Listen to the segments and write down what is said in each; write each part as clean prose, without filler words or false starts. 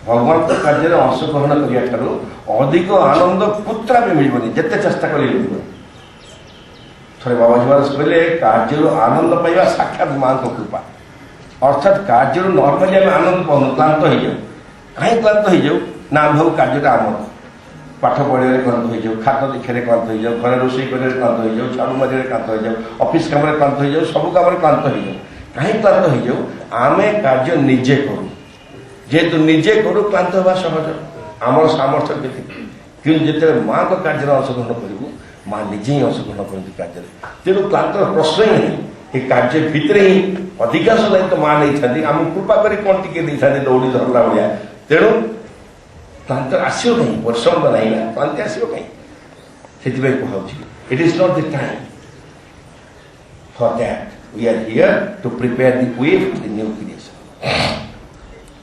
भगवान कार्य अंशग्रहण करने अधिक आनंद पुत्रा भी मिलनी जिते चेष्टा कर थे बाबाजी महाराज कहले कार्य आनंद पाइबा साक्षात माँ को कृपा अर्थात कार्य नर्माली आम आनंद पाऊन क्लांत हो जाऊ कहीं क्लांत हो जाऊ ना आम कार्यटा आम पाठ पढ़े क्लांत हो जाऊ खाद्य देखा क्लांत हो जाऊ घर रोषे कर क्लांत हो जाऊ झाड़ू मारे क्लांत हो जाऊ ऑफिस काम क्लांत हो जाऊ सब कम क्लांत हो जाऊ कहीं क्लांत हो जाऊ आम कार्य निजे करूँ जेहेतु निजे करूँ क्लांत हवा सहज आमर सामर्थ्य कि जिते माँ को कार्य अंशग्रहण करूँ माँ निजे ही अंशग्रहण करती कार्य तेणु क्लांत प्रश्न ही नहीं ये कार्य भितर ही अधिकांश दायित्व माँ नहीं था आम कृपा कर कौन टी था दौड़ी धरला भाया तेणु क्लांत आसो कहीं परिश्रम तो नहीं ना क्लांति आसो कहीं से कहूँ it is not the time for that we are here to prepare the way for the new creation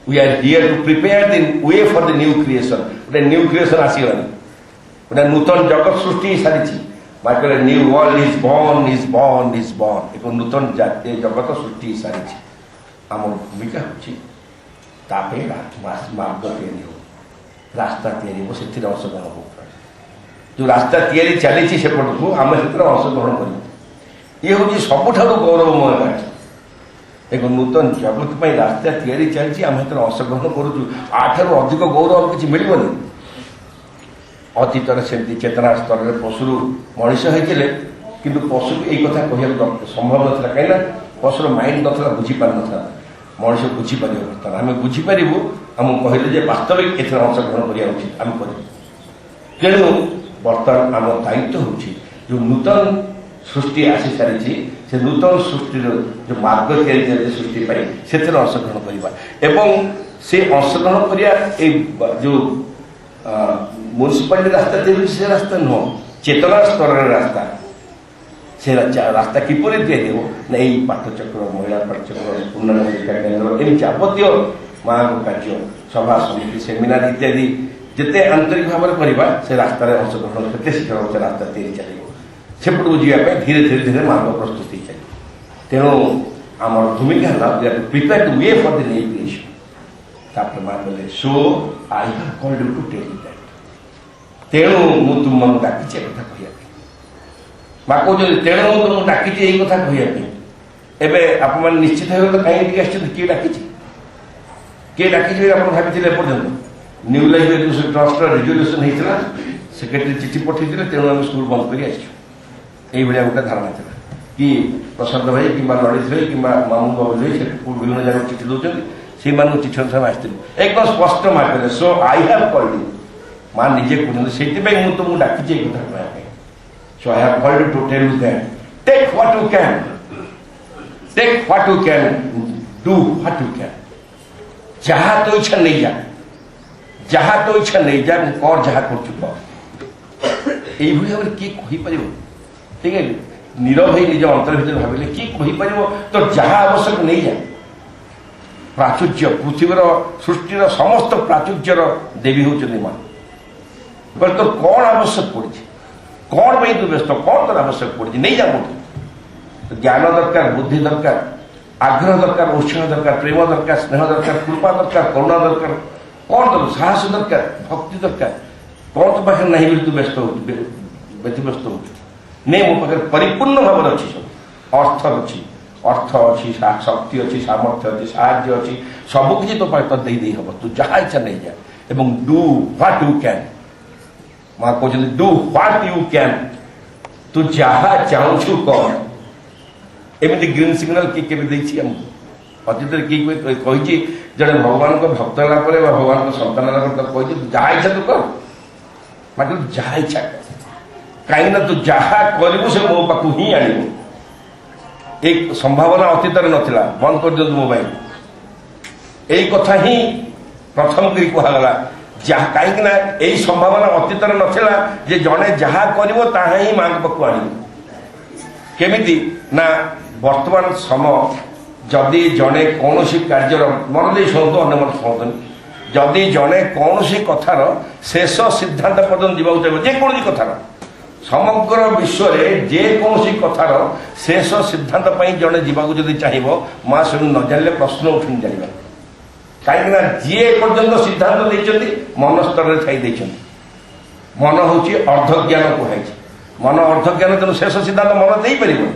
we are here to prepare the way for the new creation गोटे न्यू क्रिएशन आसगलानी गोटे नूतन जगत सृष्टि सारी market new world is born is born is born एक नूतन जातीय जगत सृष्टि सारी आम भूमिका हूँ मार्ग तैयारी हो रास्ता तैयारी हो से अंशग्रहण हो जो रास्ता तैयारी चली सेपट को आम से अंशग्रहण कर ये हूँ सबुठ गौरवमय कार्य एक नूतन जगत पर रास्ता तैयारी चलती आम से अंशग्रहण करुचु आठर अधिक गौरव किसी मिलबनी अतीतर सेमती चेतना स्तर में पशु मनीष होते कि पशु को यही कथा कह संभव नाला कहीं पशुर माइंड नाला बुझीपार ना मनीष बुझीपार बर्तमान आम बुझीपारू आम कहले वास्तविक एथर अंशग्रहण करा उचित आम कर तेणु बर्तमान आम दायित्व हूँ जो नूतन सृष्टि आसी सारी से नूतन सृष्टि जो मार्ग तैयारी सृष्टि से अंशग्रहण करवा से अंशग्रहण करा जो म्यूनिसिपालिटी रास्ता तैयारी से रास्ता नुह चेतना स्तर रास्ता से रास्ता किपर तैयारी हो ना यही पाठचक्र महिला पाठचक्र उन्नयन शिक्षा केन्द्र एम जावतीय माँ कार्य सभा समिति सेमिनार इत्यादि जिते आंतरिक भाव में करवा से रास्तार अंशग्रहण करते शीघ्र से रास्ता तैयारी चलो सेपट को जावाई धीरे धीरे धीरे मार्ग प्रस्तुत हो चलो तेणु आम भूमिका है prepare to way for the new creation तापर माँ कहले so I have called you to tell you that तेणु मु तुम डाकी कथा कहया माँ कहते तेणु मु तुम डाकी यही कथा कहया एवं आप निश्चित भाव कहीं किए डाकी किए डाकी आप भाई एपर्तंत new life education trust resolution होता सेक्रेटरी चिठी पठे तेणु आम स्कूल बंद कर गोटे धारणा था कि प्रशांत भाई कि ललित भाई कि मामू बाबू भाई विभिन्न जगह चिठी दौरान से चिठी अनुसार आसती एकदम स्पष्ट माँ कहते so I have called you माँ निजे कहते से तुमको डाकी कथा कहना so I have called you to tell you that take what you can do what you can जहाँ तो इच्छा नहीं जा जहाँ तो इच्छा नहीं जा कर जहाँ कर यही भाव में किए कहीपर ठीक है नीरव भाई निज अंतर भर भाविले किए कहीपर तो जहाँ आवश्यक नहीं जा प्राचुर्य पृथ्वीर सृष्टिर समस्त प्राचुर्यर देवी होती माँ बोले तो कौन आवश्यक पड़ी कौन भाई तू व्यस्त कौन तर आवश्यक पड़ी नहीं जा तो ज्ञान दरकार बुद्धि दरकार आग्रह दरकार उत्साह दरकार प्रेम दरकार स्नेह दरकार कृपा दरकार करुणा दरकार कौन तो साहस दरकार भक्ति दरकार कौन तो पाखे नहीं बोली तू व्यस्त व्यतिव्यस्त हो नहीं मो पाखे परिपूर्ण भाव अच्छी सब अर्थ अच्छी अर्थ अच्छी शक्ति अच्छी सामर्थ्य अच्छी साहाଯ୍य अच्छी सबकि तो पाखे दे हम तू जहाँ इच्छा नहीं जा एवं डू व्हाट यू कैन माँ कहते डू व्हाट यू कैन तू जहाँ चाहूँ कर एमती ग्रीन सिग्नाल किए अतीत कही जड़े भगवान को भक्त है भगवान को सन्तान है जहाँ इच्छा तू कर मैं कहूँ जहाँ इच्छा कर कहीं तू जहाँ करू से मो पाक ही आण एक संभावना अतीत नाला बंद कर दिखाँ मोबाइल यही कथा ही प्रथम कर कहगला जहाँ कहीं यही संभावना अतीत नाला जे जड़े जहाँ कर ही माँ पाक आण केमी ना वर्तमान समय जदि जड़े कौन कार्य मन दे शुणु अन्य मन शुणुन जदि जड़े कौन कथार शेष सिद्धांत पर्यटन जावाक चाहिए जेकोसी कथार समग्र विश्व में जेकोसी कथार शेष सिद्धांत जड़े जावाक चाहिए माँ से न जाने प्रश्न उठुन जाना କାହିଁକିନା ଯିଏ ଏପର୍ଯ୍ୟନ୍ତ ସିଦ୍ଧାନ୍ତ ଦେଇଛନ୍ତି ମନ ସ୍ତରରେ ଛାଇ ଦେଇଛନ୍ତି। ମନ ହେଉଛି ଅର୍ଦ୍ଧଜ୍ଞାନ କୁହାଯାଇଛି। ମନ ଅର୍ଦ୍ଧଜ୍ଞାନ, ତେଣୁ ଶେଷ ସିଦ୍ଧାନ୍ତ ମନ ଦେଇପାରିବନି।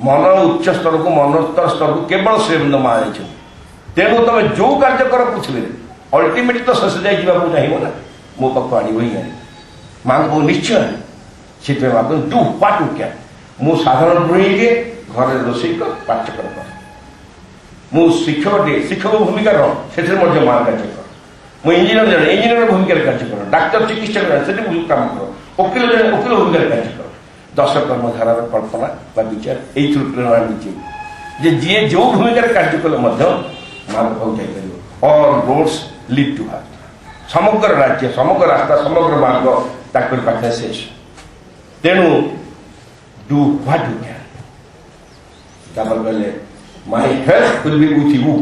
ମନ ଉଚ୍ଚ ସ୍ତରକୁ, ମନୋତ୍ତର ସ୍ତରକୁ କେବଳ ଶ୍ରୀଅରବିନ୍ଦ ମା ଯାଇଛନ୍ତି। ତେଣୁ ତମେ ଯୋଉ କାର୍ଯ୍ୟ କର ପୃଥିବୀରେ ଅଲ୍ଟିମେଟଲି ତ ଶେଷ ଯାଇ ଯିବାକୁ ଚାହିଁବ ନା, ମୋ ପାଖକୁ ଆଣିବ ହିଁ ଆଣିବ। ମାଙ୍କୁ ନିଶ୍ଚୟ ଆଣିବ। ସେଥିପାଇଁ ମା କହିଲେ ଡୁ ହ୍ୱାଟ୍ ୟୁ କ୍ୟାନ୍। ମୁଁ ସାଧାରଣ ଗୃହିଣୀଟିଏ, ଘରେ ରୋଷେଇ କର, ପାଠ୍ୟକ୍ରମ କର। ମୁଁ ଶିକ୍ଷକଟିଏ, ଶିକ୍ଷକ ଭୂମିକାର ସେଥିରେ ମଧ୍ୟ ମା କାର୍ଯ୍ୟ କର। ମୁଁ ଇଞ୍ଜିନିୟର ଜଣେ, ଇଞ୍ଜିନିୟର ଭୂମିକାରେ କାର୍ଯ୍ୟ କର। ଡାକ୍ତର, ଚିକିତ୍ସକ ଜଣେ, ସେଠି କାମ କର। ଓକିଲ ଜଣେ, ଓକିଲ ଭୂମିକାରେ କାର୍ଯ୍ୟ କର। ଦଶ କର୍ମଧାରାର କଳ୍ପନା ବା ବିଚାର ଏଇଥିରୁ ପ୍ରେରଣା ମିଳିଛି ଯେ ଯିଏ ଯୋଉ ଭୂମିକାରେ କାର୍ଯ୍ୟ କଲେ ମଧ୍ୟ ମା ପାଖକୁ ଯାଇପାରିବ। ଅଲ୍ ରୋଡ୍ସ ଲିଡ୍ ଟୁ ହାର୍। ସମଗ୍ର ରାଜ୍ୟ, ସମଗ୍ର ରାସ୍ତା, ସମଗ୍ର ମାର୍ଗ ତାଙ୍କରି ପାଖରେ ଶେଷ। ତେଣୁ ଡୁ ହ୍ୱାଟ୍ ୟୁ କ୍ୟାନ୍। ତାପରେ କହିଲେ my help will be with you.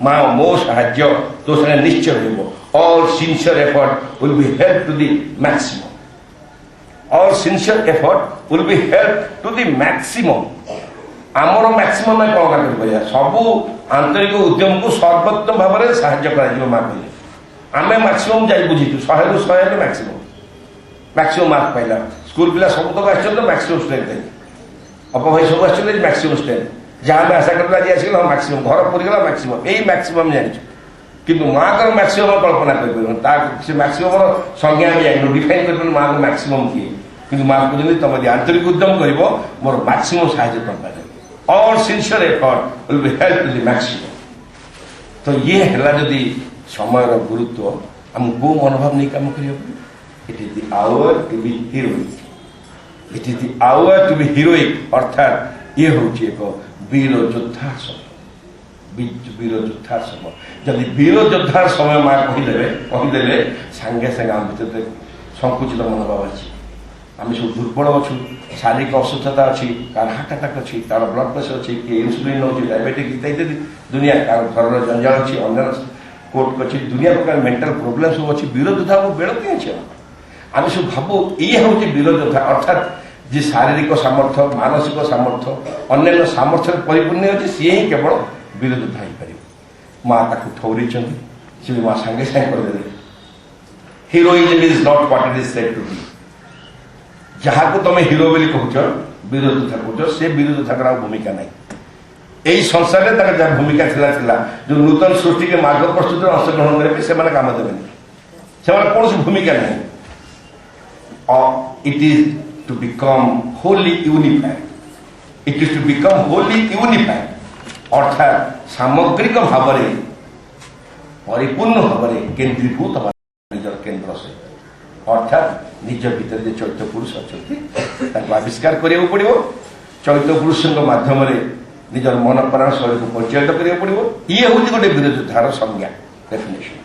ମା ମୋ ସାହାଯ୍ୟ ତୋ ସାଙ୍ଗେ ନିଶ୍ଚୟ ରହିବ। All sincere effort will be help to the maximum. All sincere effort will be help to the maximum. ଆମର ମ୍ୟାକ୍ସିମମ୍ ଆମେ କ'ଣ କାର୍ଯ୍ୟ କରିବା? ସବୁ ଆନ୍ତରିକ ଉଦ୍ୟମକୁ ସର୍ବୋତ୍ତମ ଭାବରେ ସାହାଯ୍ୟ କରାଯିବ ମା କହିଲେ। ଆମେ ମ୍ୟାକ୍ସିମମ୍ ଯାଇ ବୁଝିଛୁ, 100ରୁ 100 ହେଲେ ମ୍ୟାକ୍ସିମମ୍। ମ୍ୟାକ୍ସିମମ୍ ମାର୍କ ପାଇଲା। ସ୍କୁଲ ପିଲା ସବୁ ତକ ଆସିଛନ୍ତି ତ ମ୍ୟାକ୍ସିମମ୍ ଷ୍ଟ୍ରେନ୍ଥ ଦେଲେ। ଅପଭାଇ ସବୁ ଆସିଛନ୍ତି ମ୍ୟାକ୍ସିମମ୍ ଷ୍ଟ୍ରେନ୍ଥ। ଯାହା ଆମେ ଆଶା କରିଥିଲେ ଆଜି ଆସିଗଲା ମ୍ୟାକ୍ସିମମ୍, ଘର ପୁରିଗଲା ମ୍ୟାକ୍ସିମମ୍। ଏଇ ମ୍ୟାକ୍ସିମମ୍ ଜାଣିଛୁ, କିନ୍ତୁ ମାଙ୍କର ମ୍ୟାକ୍ସିମମ୍ କଳ୍ପନା କରିପାରିବନି। ତା ସେ ମ୍ୟାକ୍ସିମମ୍ର ସଂଜ୍ଞା ଆମେ ଜାଣିନୁ, ଡିଫାଇନ୍ କରିପାରିବୁ ମାଙ୍କ ମ୍ୟାକ୍ସିମମ୍ କିଏ। କିନ୍ତୁ ମା କହୁଛନ୍ତି ତମେ ଯଦି ଆନ୍ତରିକ ଉଦ୍ୟମ କରିବ ମୋର ମ୍ୟାକ୍ସିମମ୍ ସାହାଯ୍ୟ କରିପାରିବ। All sincere effort will be help to the maximum. ତ ଇଏ ହେଲା ଯଦି ସମୟର ଗୁରୁତ୍ୱ, ଆମକୁ କୋଉ ମନୋଭାବ ନେଇ କାମ କରିବାକୁ ପଡ଼ିବ? It is the hour to be heroic. It is the hour to be heroic. ଅର୍ଥାତ୍ ଇଏ ହେଉଛି ଏକ ବୀର ଯୋଦ୍ଧାର ସମୟ। ବୀର ଯୋଦ୍ଧାର ସମୟ। ଯଦି ବୀର ଯୋଦ୍ଧାର ସମୟ ମା କହିଦେଲେ ସାଙ୍ଗେ ସାଙ୍ଗେ ଆମ ଭିତରେ ସଂକୁଚିତ ମନୋଭାବ ଅଛି। ଆମେ ସବୁ ଦୁର୍ବଳ ଅଛୁ, ଶାରୀରିକ ଅସୁସ୍ଥତା ଅଛି, କାହାର ହାର୍ଟ ଆଟାକ୍ ଅଛି, କାହାର ବ୍ଲଡ୍ ପ୍ରେସର ଅଛି, କିଏ ଇନ୍ସୁଲିନ୍ ନେଉଛି, ଡାଇବେଟିକ୍ ଇତ୍ୟାଦି ଦୁନିଆ, କାହାର ଘରର ଜଞ୍ଜାଳ ଅଛି, ଅନ୍ୟାନ୍ୟ କୋର୍ଟ ଅଛି, ଦୁନିଆ ପ୍ରକାର ମେଣ୍ଟାଲ ପ୍ରୋବ୍ଲେମ୍ ସବୁ ଅଛି। ବୀର ଯୋଦ୍ଧା ବେଳ କିଏ ଅଛି? ଆମେ ସବୁ ଭାବୁ ଇଏ ହେଉଛି ବୀର ଯୋଦ୍ଧା। ଅର୍ଥାତ୍ ଯିଏ ଶାରୀରିକ ସାମର୍ଥ୍ୟ, ମାନସିକ ସାମର୍ଥ୍ୟ, ଅନ୍ୟାନ୍ୟ ସାମର୍ଥ୍ୟରେ ପରିପୂର୍ଣ୍ଣ ଅଛି, ସିଏ ହିଁ କେବଳ ବୀର ଯୋଦ୍ଧା ହେଇପାରିବ। ମା ତାକୁ ଠଉରେଇଛନ୍ତି, ସେ ମା ସାଙ୍ଗେ ସାଙ୍ଗେ କରିଦେଲେ heroism is not what it is said to be. ଯାହାକୁ ତମେ ହିରୋ ବୋଲି କହୁଛ, ବୀର ଯୋଦ୍ଧା କହୁଛ, ସେ ବୀର ଯୋଦ୍ଧାଙ୍କର ଆଉ ଭୂମିକା ନାହିଁ ଏଇ ସଂସାରରେ। ତାଙ୍କର ଯାହା ଭୂମିକା ଥିଲା ଯୋଉ ନୂତନ ସୃଷ୍ଟିକେ ମାର୍ଗ ପ୍ରସ୍ତୁତିରେ ଅଂଶଗ୍ରହଣ କରିବେ ସେମାନେ କାମ ଦେବେନି, ସେମାନେ କୌଣସି ଭୂମିକା ନାହିଁ। It is to become wholly unified. It is to become wholly unified. ଅର୍ଥାତ୍ ସାମଗ୍ରିକ ଭାବରେ ପରିପୂର୍ଣ୍ଣ ଭାବରେ କେନ୍ଦ୍ରୀଭୂତ ନିଜର କେନ୍ଦ୍ର ସହିତ। ଅର୍ଥାତ୍ ନିଜ ଭିତରେ ଯେ ଚୈତ୍ୟ ପୁରୁଷ ଅଛନ୍ତି ତାଙ୍କୁ ଆବିଷ୍କାର କରିବାକୁ ପଡ଼ିବ। ଚୈତ୍ୟ ପୁରୁଷଙ୍କ ମାଧ୍ୟମରେ ନିଜର ମନ ପ୍ରାଣ ଶୈଳୀକୁ ପରିଚାଳିତ କରିବାକୁ ପଡ଼ିବ। ଇଏ ହେଉଛି ଗୋଟେ ବୀର ଯୋଦ୍ଧାର ସଂଜ୍ଞା, ଡେଫିନେସନ୍।